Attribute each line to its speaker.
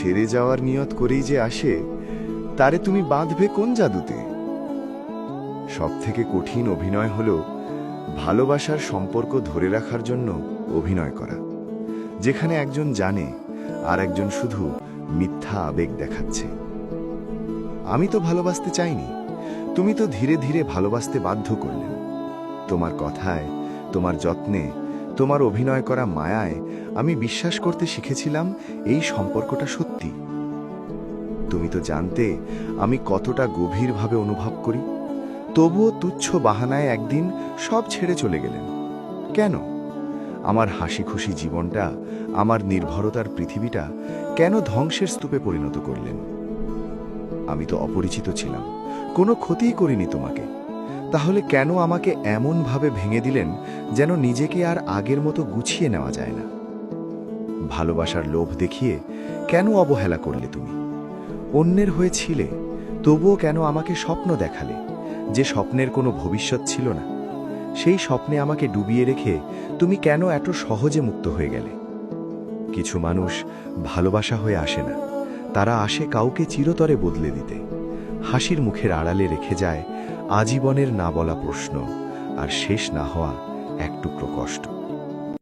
Speaker 1: ছেড়ে যাওয়ার নিয়ত করেই যে আসে, তারে তুমি বাঁধবে কোন জাদুতে? সবথেকে কঠিন অভিনয় হলো ভালোবাসার সম্পর্ক ধরে রাখার জন্য অভিনয় করা, যেখানে একজন জানে আর একজন শুধু মিথ্যা আবেগ দেখাচ্ছে। আমি তো ভালোবাসতে চাইনি, তুমি তো ধীরে ধীরে ভালোবাসতে বাধ্য করলে। তোমার কথায়, তোমার যত্নে, তোমার অভিনয় করা মায়ায় আমি বিশ্বাস করতে শিখেছিলাম এই সম্পর্কটা সত্যি। তুমি তো জানতে আমি কতটা গভীরভাবে অনুভব করি, তবুও তুচ্ছ বাহানায় একদিন সব ছেড়ে চলে গেলেন। কেন? আমার হাসি খুশি জীবনটা, আমার নির্ভরতার পৃথিবীটা কেন ধ্বংসের স্তূপে পরিণত করলেন? আমি তো অপরিচিত ছিলাম, কোনো ক্ষতিই করিনি তোমাকে, তাহলে কেন আমাকে এমনভাবে ভেঙে দিলেন যেন নিজেকে আর আগের মতো গুছিয়ে নেওয়া যায় না? ভালোবাসার লোভ দেখিয়ে কেন অবহেলা করলে তুমি? অন্যের হয়েছিলে, তবুও কেন আমাকে স্বপ্ন দেখালে, যে স্বপ্নের কোনো ভবিষ্যৎ ছিল না? সেই স্বপ্নে আমাকে ডুবিয়ে রেখে তুমি কেন এত সহজে মুক্ত হয়ে গেলে? কিছু মানুষ ভালোবাসা হয়ে আসে না, তারা আসে কাউকে চিরতরে বদলে দিতে। হাসির মুখের আড়ালে রেখে যায় আজীবনের না বলা প্রশ্ন আর শেষ না হওয়া এক টুকরো কষ্ট।